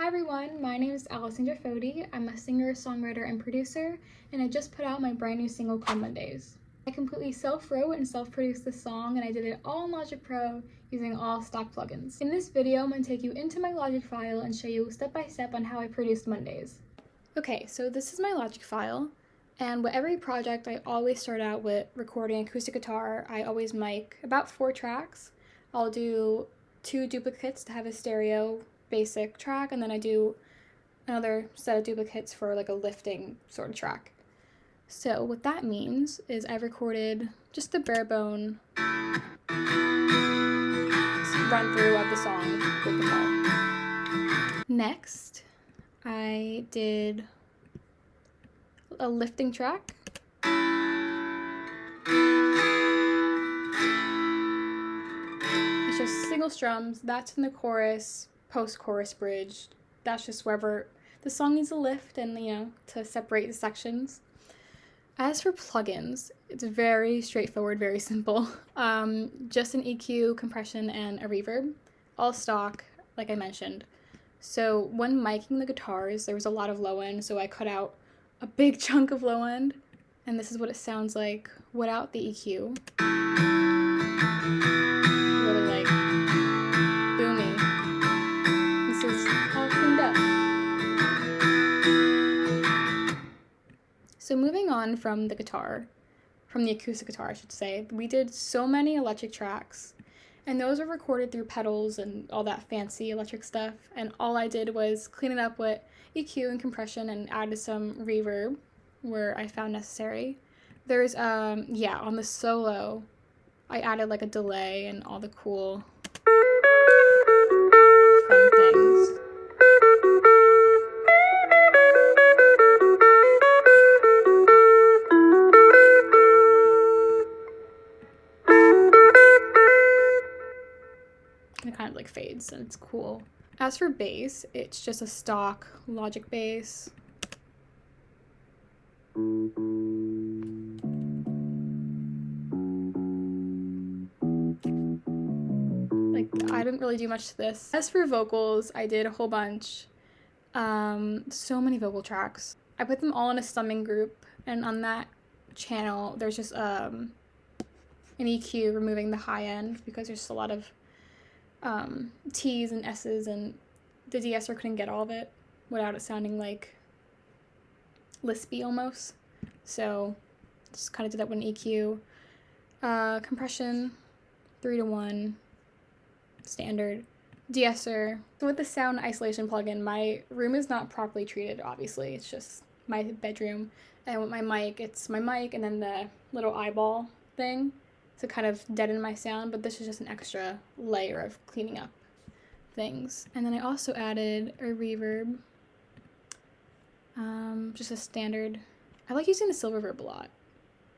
Hi everyone, my name is Alessandra Foti. I'm a singer, songwriter, and producer, and I just put out my brand new single called Mondays. I completely self-wrote and self-produced this song, and I did it all in Logic Pro using all stock plugins. In this video, I'm going to take you into my Logic file and show you step by step on how I produced Mondays. Okay, so this is my Logic file, and with every project I always start out with recording acoustic guitar. I always mic about 4 tracks. I'll do 2 duplicates to have a stereo basic track, and then I do another set of duplicates for like a lifting sort of track. So what that means is I've recorded just the bare bone run through of the song with guitar. Next, I did a lifting track. It's just single strums. That's in the chorus, post-chorus bridge. That's just wherever the song needs a lift and, to separate the sections. As for plugins, it's very straightforward, very simple. Just an EQ, compression, and a reverb. All stock, like I mentioned. So when miking the guitars, there was a lot of low end, so I cut out a big chunk of low end, and this is what it sounds like without the EQ. Really like boomy. This is all cleaned up. So moving on from the guitar, from the acoustic guitar I should say, we did so many electric tracks, and those were recorded through pedals and all that fancy electric stuff, and all I did was clean it up with EQ and compression and added some reverb where I found necessary. There's, on the solo, I added like a delay and all the cool fun things. It kind of like fades and it's cool. As for bass, it's just a stock Logic bass. Like, I didn't really do much to this. As for vocals, I did a whole bunch. So many vocal tracks. I put them all in a summing group, and on that channel, there's just an EQ removing the high end because there's just a lot of T's and S's, and the de-esser couldn't get all of it without it sounding like lispy almost. So just kind of did that with an EQ. Compression, 3:1, standard. De-esser. So with the sound isolation plugin, my room is not properly treated, obviously. It's just my bedroom. And with my mic, it's my mic and then the little eyeball thing to kind of deaden my sound, but this is just an extra layer of cleaning up things. And then I also added a reverb, just a standard. I like using the silver reverb a lot.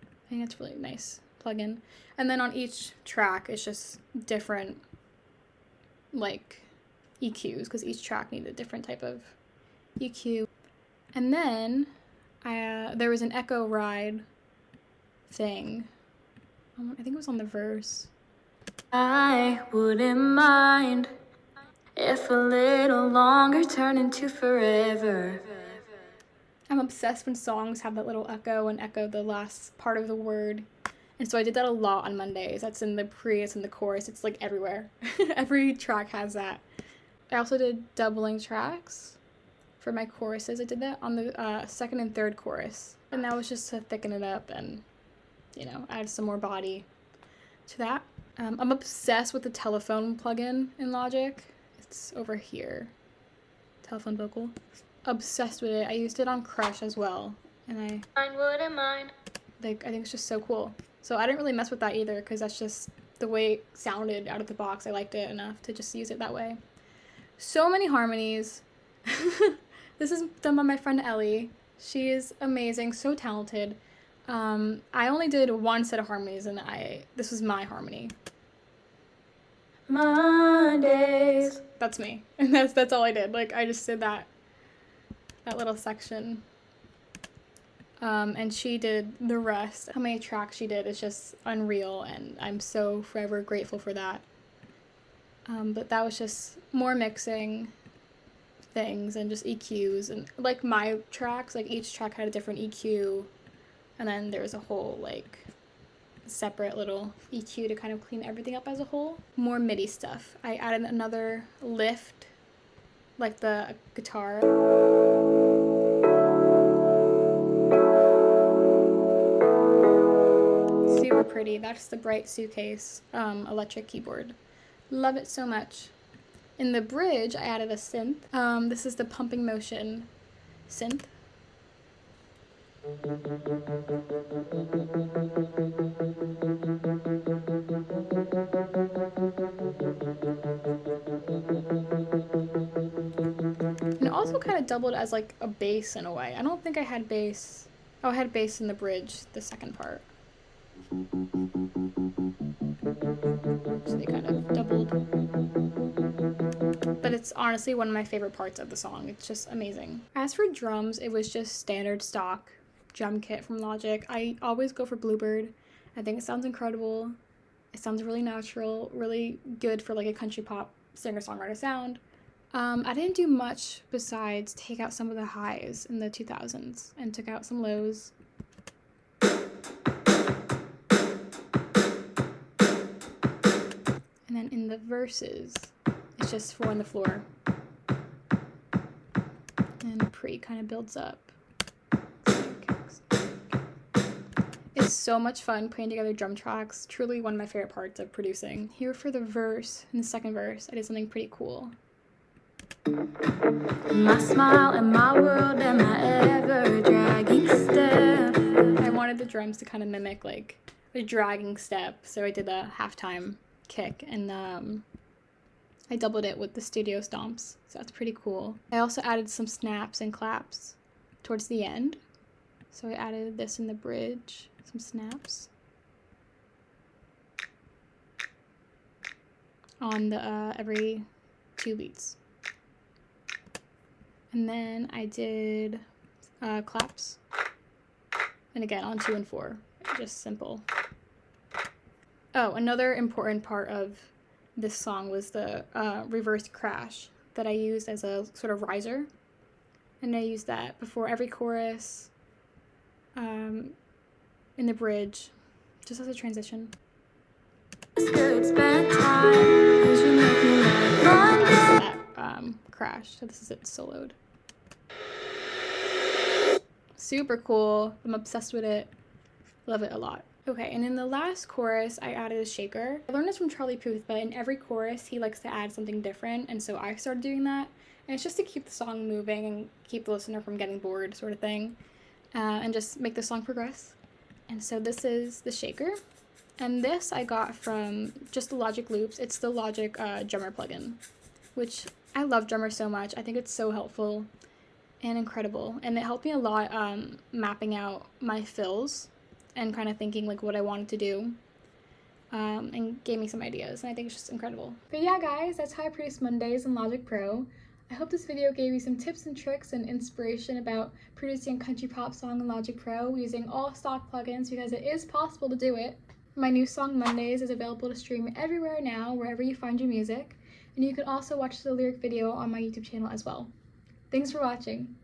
I think that's really nice plugin. And then on each track, it's just different like EQs, because each track needed a different type of EQ. And then there was an echo ride thing. I think it was on the verse. I wouldn't mind if a little longer turned into forever. I'm obsessed when songs have that little echo and echo the last part of the word. And so I did that a lot on Mondays. That's in the pre, it's in the chorus, it's like everywhere. Every track has that. I also did doubling tracks for my choruses. I did that on the second and third chorus. And that was just to thicken it up and add some more body to that. I'm obsessed with the telephone plugin in Logic. It's over here. Telephone vocal. Obsessed with it. I used it on Crush as well. And I wouldn't mind. I think it's just so cool. So I didn't really mess with that either, because that's just the way it sounded out of the box. I liked it enough to just use it that way. So many harmonies. This is done by my friend Ellie. She is amazing, so talented. I only did one set of harmonies, and this was my harmony. Mondays. That's me. And that's all I did. Like, I just did that little section. And she did the rest. How many tracks she did is just unreal, and I'm so forever grateful for that. But that was just more mixing, things and just EQs, and like my tracks, like each track had a different EQ, and then there's a whole like separate little EQ to kind of clean everything up as a whole. More MIDI stuff. I added another lift, like the guitar. Super pretty. That's the Bright Suitcase electric keyboard. Love it so much. In the bridge, I added a synth. This is the pumping motion synth. And it also kind of doubled as like a bass in a way. I don't think I had bass. Oh, I had bass in the bridge, the second part. So they kind of doubled. But it's honestly one of my favorite parts of the song. It's just amazing. As for drums, it was just standard stock drum kit from Logic. I always go for Bluebird. I think it sounds incredible. It sounds really natural, really good for like a country pop singer-songwriter sound. I didn't do much besides take out some of the highs in the 2000s and took out some lows. And then in the verses, it's just 4 on the floor. And the pre kind of builds up. It's so much fun putting together drum tracks. Truly one of my favorite parts of producing. Here for the verse, in the second verse, I did something pretty cool. My smile and my world and my ever dragging step. I wanted the drums to kind of mimic like a dragging step, so I did a halftime kick, and I doubled it with the studio stomps, so that's pretty cool. I also added some snaps and claps towards the end, so I added this in the bridge, some snaps on the every 2 beats, and then I did claps, and again on 2 and 4, just simple. Oh, another important part of this song was the reverse crash that I used as a sort of riser. And I used that before every chorus, in the bridge, just as a transition. That crash, so this is it soloed. Super cool. I'm obsessed with it. Love it a lot. Okay, and in the last chorus, I added a shaker. I learned this from Charlie Puth, but in every chorus, he likes to add something different, and so I started doing that. And it's just to keep the song moving and keep the listener from getting bored, sort of thing, and just make the song progress. And so this is the shaker, and this I got from just the Logic Loops. It's the Logic drummer plugin, which I love Drummer so much. I think it's so helpful and incredible, and it helped me a lot mapping out my fills and kind of thinking like what I wanted to do, and gave me some ideas, and I think it's just incredible. But yeah guys, that's how I produce Mondays in Logic Pro. I hope this video gave you some tips and tricks and inspiration about producing a country pop song in Logic Pro using all stock plugins, because it is possible to do it. My new song Mondays is available to stream everywhere now, wherever you find your music, and you can also watch the lyric video on my YouTube channel as well. Thanks for watching.